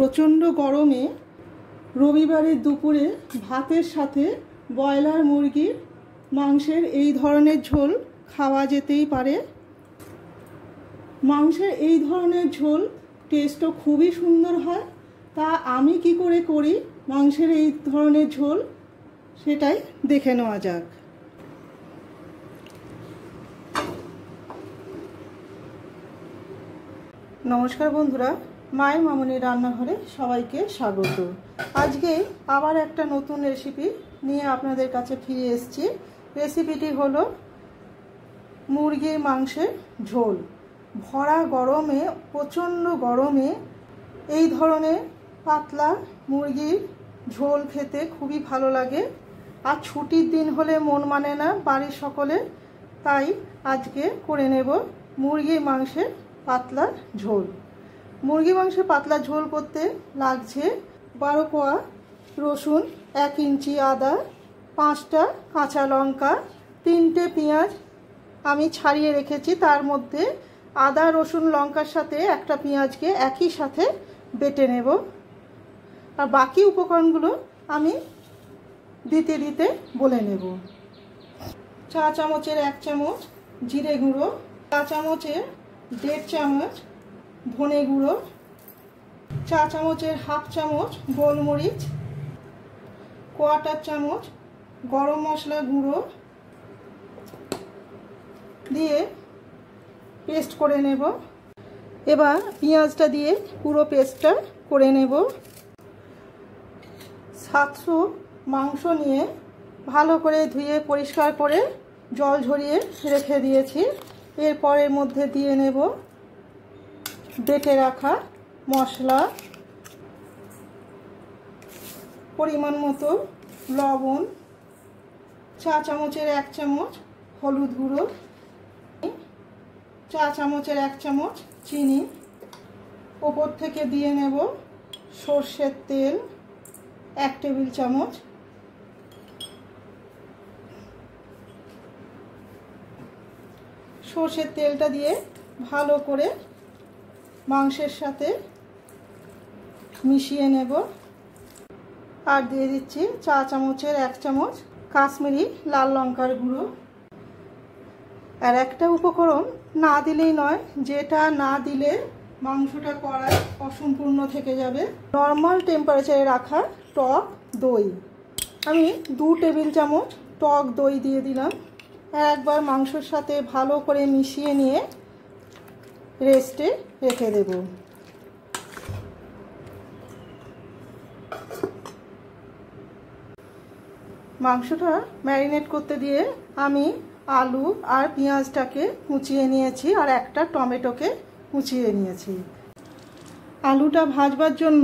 প্রচণ্ড গরমে রবিবারের দুপুরে ভাতের সাথে ব্রয়লার মুরগির মাংসের এই ধরনের ঝোল খাওয়া যেতেই পারে। মাংসের এই ধরনের ঝোল টেস্টও খুবই সুন্দর হয়। তা আমি কি করে করি মাংসের এই ধরনের ঝোল সেটাই দেখে নেওয়া যাক। নমস্কার বন্ধুরা, মায়ের মামনির রান্নাঘরে সবাইকে স্বাগত। আজকে আবার একটা নতুন রেসিপি নিয়ে আপনাদের কাছে ফিরে এসেছি। রেসিপিটি হলো মুরগির মাংসের ঝোল। ভরা গরমে, প্রচণ্ড গরমে এই ধরনের পাতলা মুরগির ঝোল খেতে খুবই ভালো লাগে। আর ছুটির দিন হলে মন মানে না বাড়ির সকলে, তাই আজকে করে নেব মুরগির মাংসের পাতলা ঝোল। মুরগি মাংসের পাতলা ঝোল করতে লাগছে 12 কোয়া রসুন, 1 ইঞ্চি আদা, 5টা কাঁচা লঙ্কা, 3টে পেঁয়াজ আমি ছাড়িয়ে রেখেছি। তার মধ্যে আদা রসুন লঙ্কার সাথে একটা পেঁয়াজকে একই সাথে বেটে নেব। আর বাকি উপকরণগুলো আমি দিতে দিতে বলে নেব। চা চামচের 1 চামচ জিরে গুঁড়ো, চা চামচের 1.5 চামচ ধনে গুঁড়ো, চা চামচের 1/2 চামচ গোলমরিচ, 1/4 চামচ গরম মশলা গুঁড়ো দিয়ে পেস্ট করে নেব। এবার পেঁয়াজটা দিয়ে পুরো পেস্টটা করে নেব। 700 মাংস নিয়ে ভালো করে ধুয়ে পরিষ্কার করে জল ঝরিয়ে রেখে দিয়েছি। এরপর এর মধ্যে দিয়ে নেব বেটে রাখা মশলা, পরিমাণ মতো লবণ, চা চামচের 1 চামচ হলুদ গুঁড়ো, চা চামচের 1 চামচ চিনি। ওপর থেকে দিয়ে নেব সর্ষের তেল 1 টেবিল চামচ। সর্ষের তেলটা দিয়ে ভালো করে মাংসের সাথে মিশিয়ে নেব। আর দিয়ে দিচ্ছি চা চামচের 1 চামচ কাশ্মীরি লাল লঙ্কার গুঁড়ো। আর একটা উপকরণ না দিলেই নয়, যেটা না দিলে মাংসটা কড়ায় অসম্পূর্ণ থেকে যাবে। নর্মাল টেম্পারেচারে রাখা টক দই, আমি 2 টেবিল চামচ টক দই দিয়ে দিলাম। একবার মাংসের সাথে ভালো করে মিশিয়ে নিয়ে রেস্টে রেখে দেব। মাংসটা ম্যারিনেট করতে দিয়ে আমি আলু আর পেঁয়াজটাকে কুচিয়ে নিয়েছি আর একটা টমেটোকে কুচিয়ে নিয়েছি। আলুটা ভাজবার জন্য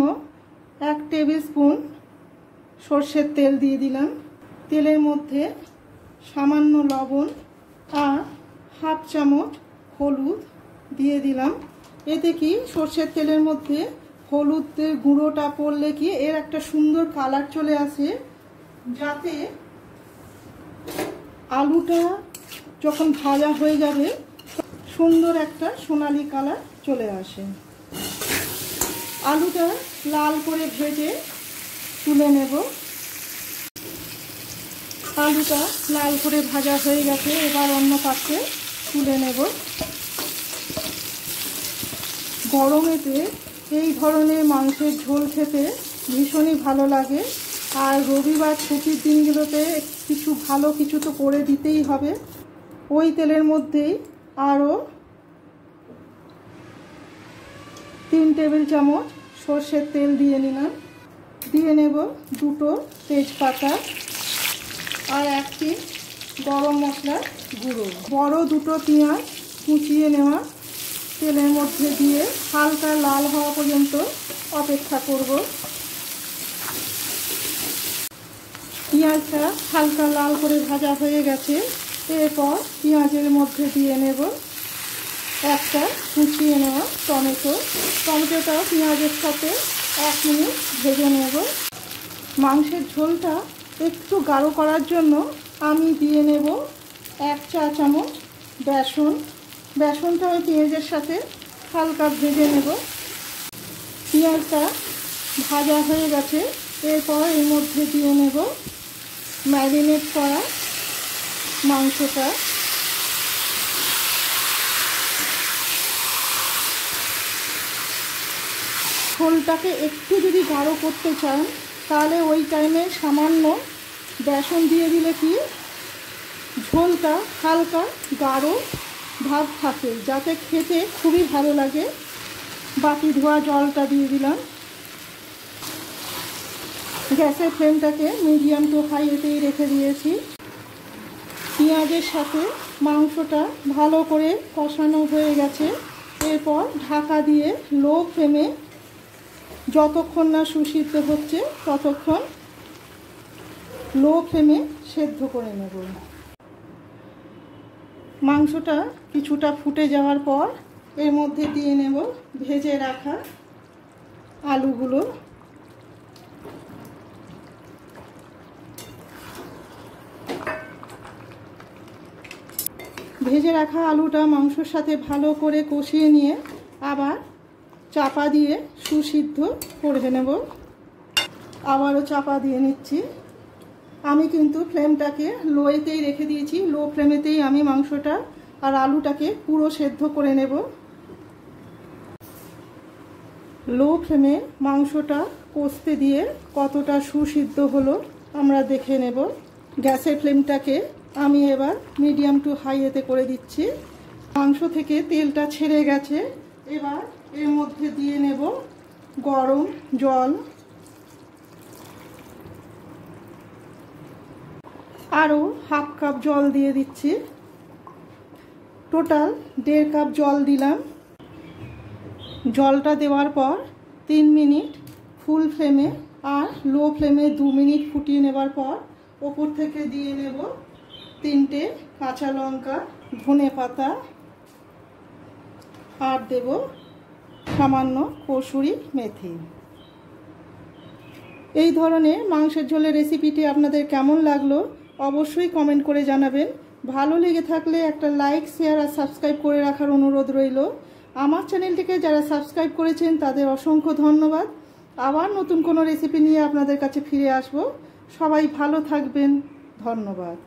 1 টেবিল স্পুন সর্ষের তেল দিয়ে দিলাম। তেলের মধ্যে সামান্য লবণ আর 1/2 চামচ হলুদ দিয়ে দিলাম। এতে কি সর্ষের তেলের মধ্যে হলুদের গুঁড়োটা পড়লে কি এর একটা সুন্দর কালার চলে আসে, যাতে আলুটা যখন ভাজা হয়ে যাবে সুন্দর একটা সোনালি কালার চলে আসে। আলুটা লাল করে ভেজে তুলে নেব। আলুটা লাল করে ভাজা হয়ে গেছে, এবার অন্য পাত্রে তুলে নেব। গরমেতে এই ধরনের মাংসের ঝোল খেতে ভীষণই ভালো লাগে। আর রবিবার ছুটির দিনগুলোতে ভালো কিছু তো করে দিতেই হবে। ওই তেলের মধ্যেই আরও 3 টেবিল চামচ সর্ষের তেল দিয়ে নিলাম। দিয়ে নেব 2টো তেজপাতা আর 1 পিস গরম মশলার গুঁড়ো। বড় 2টো পেঁয়াজ কুচিয়ে নেওয়া তেলের মধ্যে দিয়ে হালকা লাল হওয়া পর্যন্ত অপেক্ষা করব। পেঁয়াজটা হালকা লাল করে ভাজা হয়ে গেছে। এরপর পেঁয়াজের মধ্যে দিয়ে নেব একটা কুচিয়ে নেওয়া টমেটো। টমেটোটাও পেঁয়াজের সাথে 1 মিনিট ভেজে নেব। মাংসের ঝোলটা একটু গাঢ় করার জন্য আমি দিয়ে নেব 1 চা চামচ বেসন। বেসনটা ওই পেঁয়াজের সাথে হালকা ভেজে নেব। পেঁয়াজটা ভাজা হয়ে গেছে। এরপর এর মধ্যে দিয়ে নেব ম্যারিনেট করা মাংসটা। ঝোলটাকে একটু যদি গাঢ় করতে চান তাহলে ওই টাইমে সামান্য বেসন দিয়ে দিলে কি ঝোলটা হালকা গাঢ় ভাব থাকে, যাতে খেতে খুবই ভালো লাগে। বাটি ধোয়া জলটা দিয়ে দিলাম। গ্যাসের ফ্লেমটাকে মিডিয়াম টু হাইতেই রেখে দিয়েছি। পেঁয়াজের সাথে মাংসটা ভালো করে কষানো হয়ে গেছে। এরপর ঢাকা দিয়ে লো ফ্লেমে যতক্ষণ না সুসিদ্ধ হচ্ছে ততক্ষণ লো ফ্লেমে সেদ্ধ করে নেব। মাংসটা কিছুটা ফুটে যাওয়ার পর এর মধ্যে দিয়ে নেব ভেজে রাখা আলুগুলো। ভেজে রাখা আলুটা মাংসের সাথে ভালো করে কষিয়ে নিয়ে আবার চাপা দিয়ে সুসিদ্ধ করে নেব। আবারও চাপা দিয়ে নিচ্ছি। আমি কিন্তু ফ্লেমটাকে লোয়েতেই রেখে দিয়েছি। লো ফ্লেমেতেই আমি মাংসটা আর আলুটাকে পুরো সেদ্ধ করে নেব। লো ফ্লেমে মাংসটা কষতে দিয়ে কতটা সুসিদ্ধ হলো আমরা দেখে নেব। গ্যাসের ফ্লেমটাকে আমি এবার মিডিয়াম টু হাইতে করে দিচ্ছি। মাংস থেকে তেলটা ছেড়ে গেছে। এবার এর মধ্যে দিয়ে নেব গরম জল। আরও হাফ কাপ জল দিয়ে দিচ্ছি। টোটাল 1.5 কাপ জল দিলাম। জলটা দেওয়ার পর 3 মিনিট ফুল ফ্লেমে আর লো ফ্লেমে 2 মিনিট ফুটিয়ে নেবার পর ওপর থেকে দিয়ে নেব 3টে কাঁচা লঙ্কা, ধনে পাতা আর দেব সামান্য কসুরি মেথি। এই ধরনের মাংসের ঝোলের রেসিপিটি আপনাদের কেমন লাগলো অবশ্যই কমেন্ট করে জানাবেন। ভালো লেগে থাকলে একটা লাইক, শেয়ার আর সাবস্ক্রাইব করে রাখার অনুরোধ রইল। আমার চ্যানেলটিকে যারা সাবস্ক্রাইব করেছেন তাদের অসংখ্য ধন্যবাদ। আবার নতুন কোনো রেসিপি নিয়ে আপনাদের কাছে ফিরে আসব। সবাই ভালো থাকবেন। ধন্যবাদ।